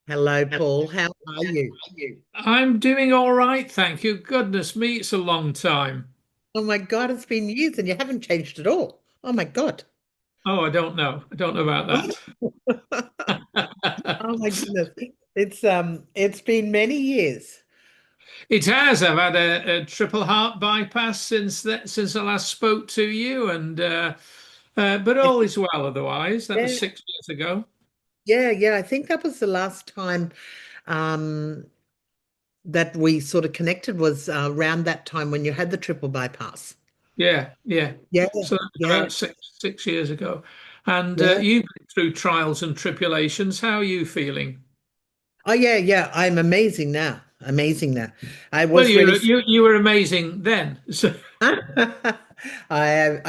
Hello, Paul. How are you? I'm doing all right, thank you. Goodness me, it's a long time. Oh my God, it's been years and you haven't changed at all. Oh my God. Oh, I don't know. I don't know about that. Oh my goodness. It's been many years. It has. I've had a triple heart bypass since I last spoke to you, and but I all think, is well otherwise. That was yeah, 6 years ago. yeah. I think that was the last time um that we sort of connected was around that time when you had the triple bypass. Yeah, yeah. Yeah, So that was yeah, about six years ago. And yeah. you've been through trials and tribulations. How are you feeling? Oh yeah. I'm amazing now. Amazing now. I Well, was really you were amazing then. So I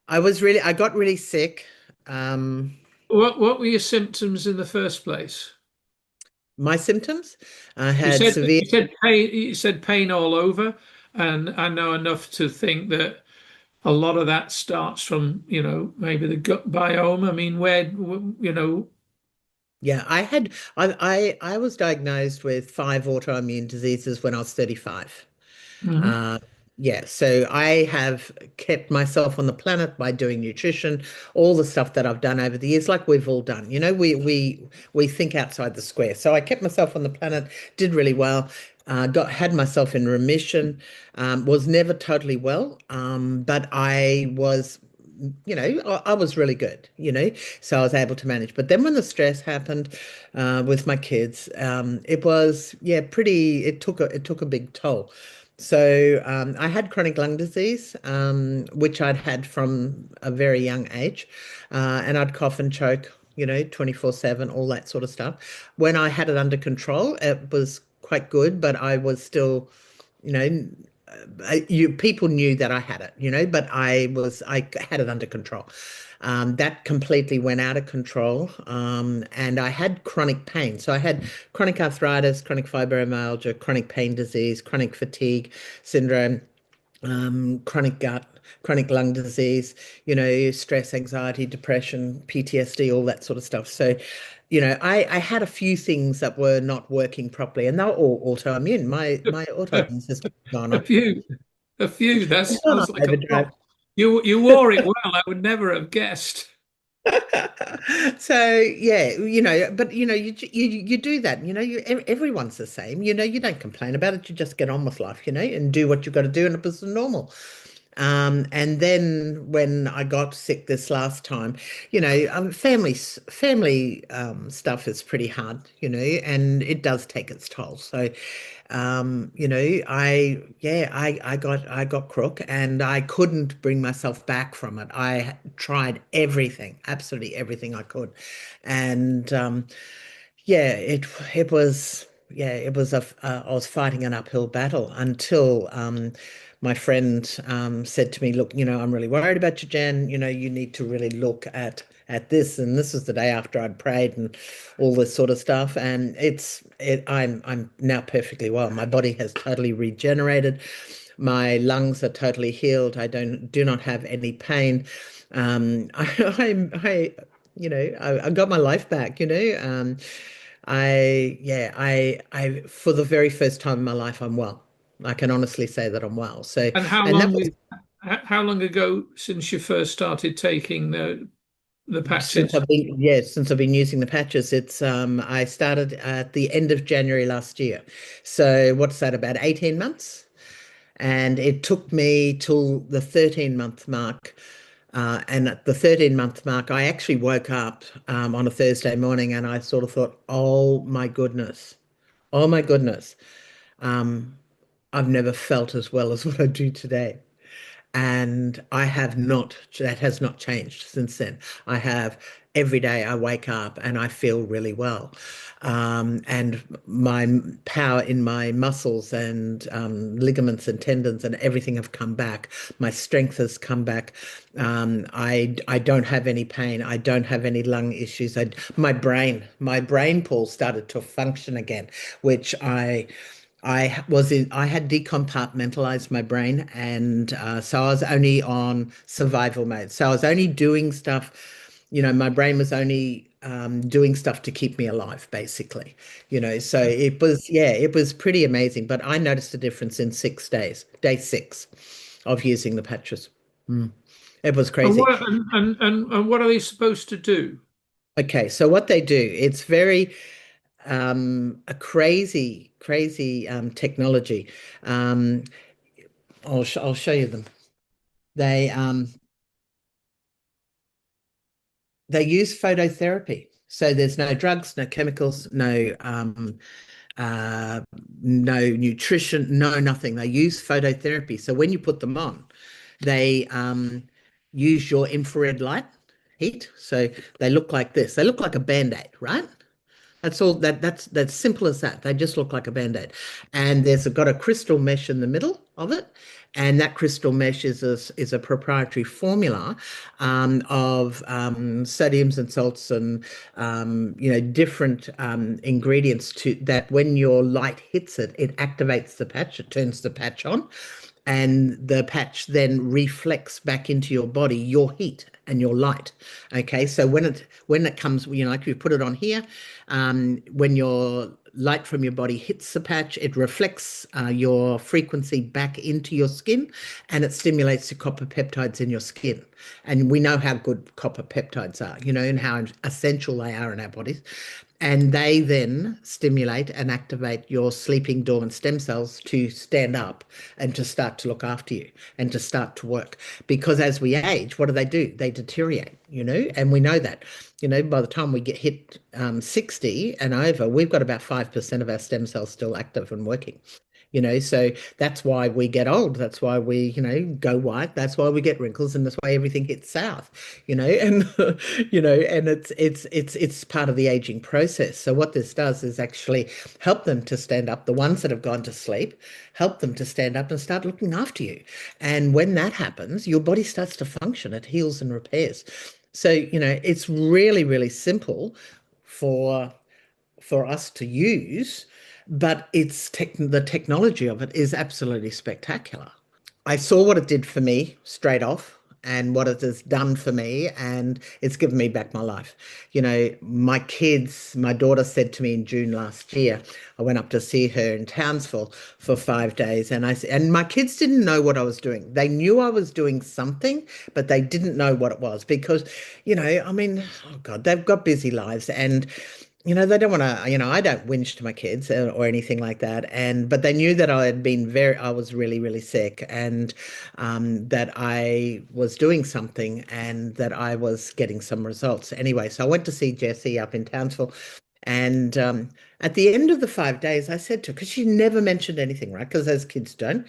I got really sick. Um, what were your symptoms in the first place? my symptoms, I You had said severe, you said pain. You said pain all over, and I know enough to think that a lot of that starts from maybe the gut biome. I mean, yeah, I was diagnosed with five autoimmune diseases when I was 35. Mhm. Uh, yeah, so I have kept myself on the planet by doing nutrition, all the stuff that I've done over the years, like we've all done. We think outside the square. So I kept myself on the planet, did really well, got had myself in remission, was never totally well, but I was. I was really good, so I was able to manage. But then when the stress happened with my kids, it was, yeah, it took a big toll. So I had chronic lung disease, which I'd had from a very young age, and I'd cough and choke, 24/7, all that sort of stuff. When I had it under control, it was quite good, but I was still, you know, people knew that I had it, but I had it under control. That completely went out of control. And I had chronic pain. So I had chronic arthritis, chronic fibromyalgia, chronic pain disease, chronic fatigue syndrome, chronic gut, chronic lung disease, stress, anxiety, depression, PTSD, all that sort of stuff. So, I had a few things that were not working properly, and they were all autoimmune. My autoimmune system has gone A on. few, a few. That It's gone on sounds like a overdrive. lot. You wore it well. I would never have guessed. So yeah, but you do that. Everyone's the same. You don't complain about it. You just get on with life, and do what you've got to do, and it was normal. And then when I got sick this last time, family stuff is pretty hard, and it does take its toll. So, I got crook and I couldn't bring myself back from it. I tried everything, absolutely everything I could, and yeah, it was I was fighting an uphill battle until my friend said to me, "Look, I'm really worried about you, Jan. You need to really look at this." And this was the day after I'd prayed and all this sort of stuff. And I'm now perfectly well. My body has totally regenerated. My lungs are totally healed. I do not have any pain. I got my life back, for the very first time in my life, I'm well. I can honestly say that I'm well. So, And and that was how long ago since you first started taking the since patches? I've been using the patches. I started at the end of January last year. So what's that, about 18 months? And it took me till the 13-month mark. And at the 13-month mark, I actually woke up on a Thursday morning and I sort of thought, oh my goodness, oh my goodness. Um, I've never felt as well as what I do today. And that has not changed since then. I have every day I wake up and I feel really well. And my power in my muscles and ligaments and tendons and everything have come back. My strength has come back. I don't have any pain. I don't have any lung issues. My brain pool started to function again, which I had decompartmentalized my brain, and so I was only on survival mode. So I was only doing stuff, my brain was only doing stuff to keep me alive, basically. So it was, yeah, it was pretty amazing. But I noticed a difference in 6 days, day six of using the patches. Mm. It was And crazy. what and what are they supposed to do? Okay, so what they do, it's very a crazy, crazy technology. Um, I'll show you them. They um, they use phototherapy. So there's no drugs, no chemicals, uh, no nutrition, no nothing. They use phototherapy. So when you put them on, they use your infrared light heat. So they look like this. They look like a band-aid, right? That's all that's simple as that. They just look like a band-aid. And there's got a crystal mesh in the middle of it. And that crystal mesh is a proprietary formula of sodiums and salts and different ingredients to that when your light hits it, it activates the patch, it turns the patch on, and the patch then reflects back into your body your heat and your light. Okay, so when it comes, like you put it on here, when your light from your body hits the patch, it reflects your frequency back into your skin, and it stimulates the copper peptides in your skin. And we know how good copper peptides are, and how essential they are in our bodies. And they then stimulate and activate your sleeping dormant stem cells to stand up and to start to look after you and to start to work. Because as we age, what do? They deteriorate, and we know that. By the time we get hit 60 and over, we've got about 5% of our stem cells still active and working. So that's why we get old. That's why we, go white. That's why we get wrinkles, and that's why everything hits south, and and it's part of the aging process. So what this does is actually help them to stand up, the ones that have gone to sleep, help them to stand up and start looking after you. And when that happens, your body starts to function, it heals and repairs. So, it's really, really simple for us to use, but the technology of it is absolutely spectacular. I saw what it did for me straight off and what it has done for me, and it's given me back my life. My daughter said to me in June last year, I went up to see her in Townsville for 5 days, and my kids didn't know what I was doing. They knew I was doing something, but they didn't know what it was because, I mean, oh God, they've got busy lives, and they don't want to, I don't whinge to my kids or anything like that. But they knew that I was really, really sick, and that I was doing something and that I was getting some results. Anyway, so I went to see Jessie up in Townsville. And at the end of the 5 days, I said to her, because she never mentioned anything, right? Because those kids don't.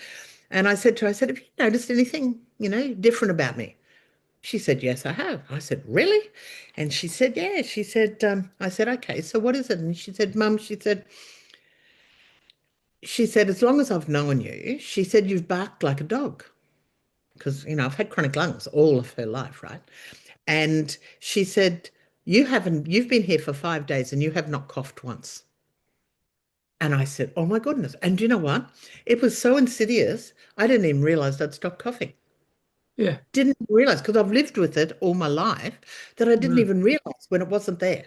And I said to her, have you noticed anything, different about me? She said, yes, I have. I said, really? And she said, yeah. I said, okay, so what is it? And she said, Mum, she said, as long as I've known you, she said, you've barked like a dog. Because, I've had chronic lungs all of her life, right? And she said, you've been here for 5 days and you have not coughed once. And I said, oh my goodness. And do you know what? It was so insidious, I didn't even realize I'd stopped coughing. Yeah. Didn't realize because I've lived with it all my life that I didn't Mm. even realize when it wasn't there.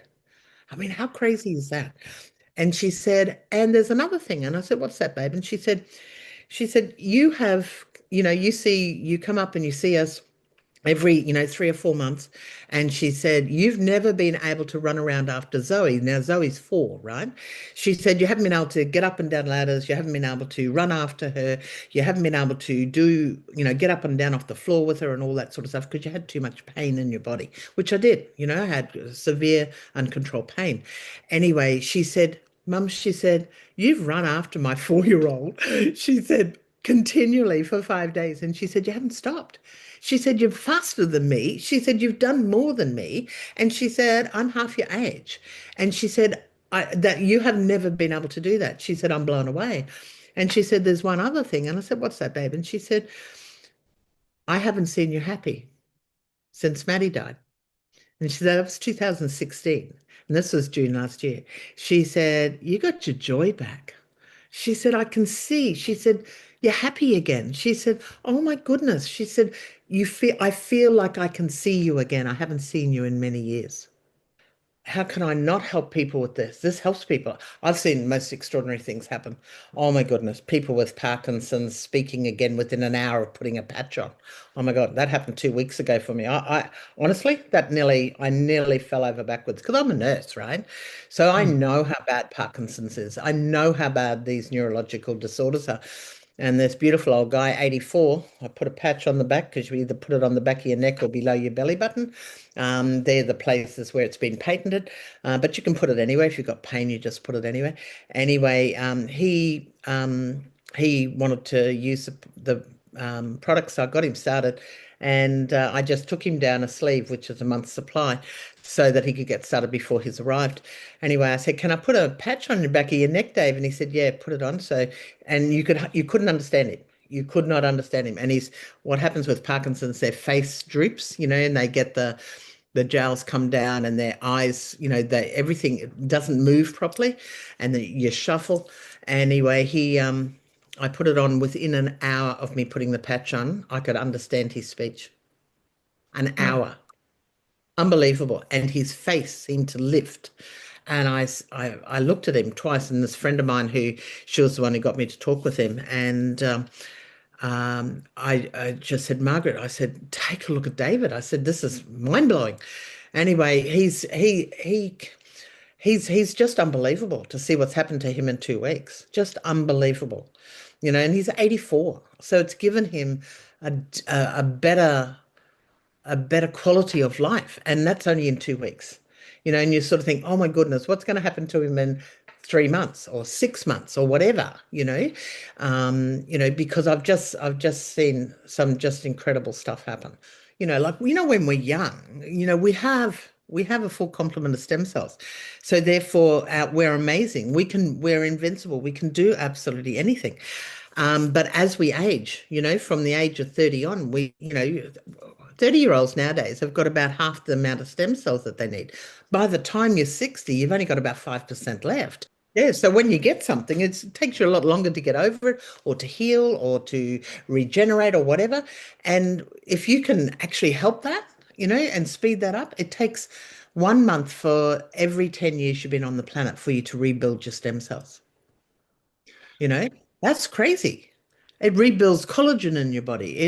I mean, how crazy is that? And she said, and there's another thing. And I said, what's that, babe? And she said, you come up and you see us every 3 or 4 months. And she said, you've never been able to run around after Zoe. Now Zoe's 4, right? She said, you haven't been able to get up and down ladders, you haven't been able to run after her, you haven't been able to do, get up and down off the floor with her and all that sort of stuff because you had too much pain in your body, which I did. I had severe uncontrolled pain. Anyway, she said, Mum, she said, you've run after my 4-year-old. She said, continually for 5 days. And she said, you haven't stopped. She said, you're faster than me. She said, you've done more than me. And she said, I'm half your age. And she said, that you have never been able to do that. She said, I'm blown away. And she said, there's one other thing. And I said, what's that, babe? And she said, I haven't seen you happy since Maddie died. And she said, that was 2016. And this was June last year. She said, you got your joy back. She said, I can see. She said, you're happy again. She said, oh my goodness. She said, I feel like I can see you again. I haven't seen you in many years. how can I not help people with this? This helps people. I've seen most extraordinary things happen. Oh my goodness, people with Parkinson's speaking again within an hour of putting a patch on. Oh my God, that happened 2 weeks ago for me. I honestly, I nearly fell over backwards because I'm a nurse, right? So I Mm. know how bad Parkinson's is. I know how bad these neurological disorders are. And this beautiful old guy, 84, I put a patch on the back because you either put it on the back of your neck or below your belly button. They're the places where it's been patented, but you can put it anywhere. If you've got pain, you just put it anywhere. Anyway, he wanted to use the products. So I got him started, and I just took him down a sleeve, which is a month's supply, so that he could get started before his arrived. Anyway, I said, "Can I put a patch on the back of your neck, Dave?" And he said, "Yeah, put it on." So, and you couldn't understand it. You could not understand him. And he's what happens with Parkinson's, their face droops, and they get the jowls come down and their eyes, they everything doesn't move properly, and you shuffle. Anyway, I put it on within an hour of me putting the patch on. I could understand his speech. An Wow. hour. Unbelievable. And his face seemed to lift. And I looked at him twice, and this friend of mine she was the one who got me to talk with him. And I just said, Margaret, I said, take a look at David. I said, this is mind blowing. Anyway, he's just unbelievable to see what's happened to him in 2 weeks. Just unbelievable, and he's 84. So it's given him a, a better quality of life. And that's only in 2 weeks. And you sort of think, oh my goodness, what's going to happen to him in 3 months or 6 months or whatever, because I've just seen some just incredible stuff happen. Like when we're young, we have a full complement of stem cells. So therefore, we're amazing. We're invincible. We can do absolutely anything. But as we age, from the age of 30 on, 30-year-olds nowadays have got about half the amount of stem cells that they need. By the time you're 60, you've only got about 5% left. Yeah, so when you get something, it takes you a lot longer to get over it or to heal or to regenerate or whatever. And if you can actually help that, and speed that up, it takes 1 month for every 10 years you've been on the planet for you to rebuild your stem cells. You know, that's crazy. It rebuilds collagen in your body.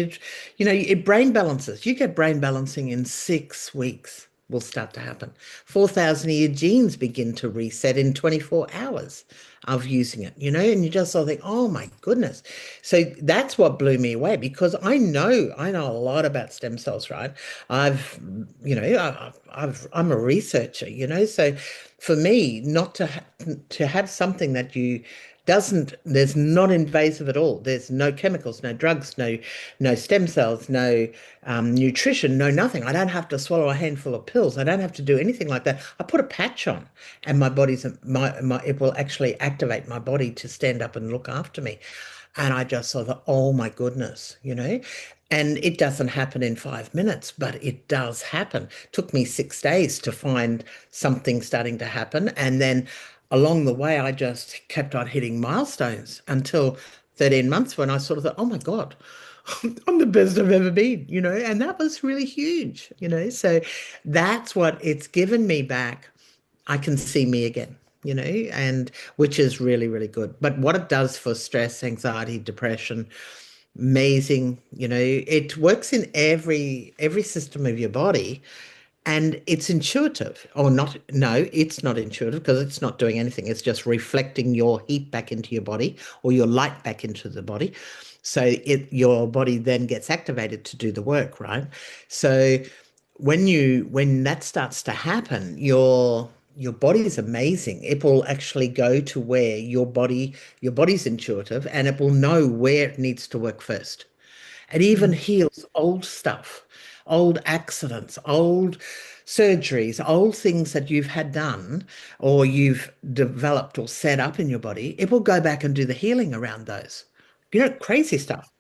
It brain balances. You get brain balancing in 6 weeks will start to happen. 4,000 of your genes begin to reset in 24 hours of using it, and you just sort of think, oh my goodness. So that's what blew me away because I know a lot about stem cells, right? I've, I'm a researcher, so for me, not to have something that you there's not invasive at all. There's no chemicals, no drugs, no stem cells, no nutrition, no nothing. I don't have to swallow a handful of pills. I don't have to do anything like that. I put a patch on, and it will actually activate my body to stand up and look after me. And I just saw that, oh my goodness, And it doesn't happen in 5 minutes, but it does happen. Took me 6 days to find something starting to happen. And then along the way, I just kept on hitting milestones until 13 months when I sort of thought, oh my God, I'm the best I've ever been, and that was really huge, So that's what it's given me back. I can see me again, and which is really, really good. But what it does for stress, anxiety, depression, amazing, it works in every system of your body. And it's intuitive, or not. No, it's not intuitive because it's not doing anything. It's just reflecting your heat back into your body or your light back into the body. So your body then gets activated to do the work, right? So when that starts to happen, your body is amazing. It will actually go to where your body's intuitive, and it will know where it needs to work first. It even Mm. heals old stuff, old accidents, old surgeries, old things that you've had done or you've developed or set up in your body. It will go back and do the healing around those. Crazy stuff.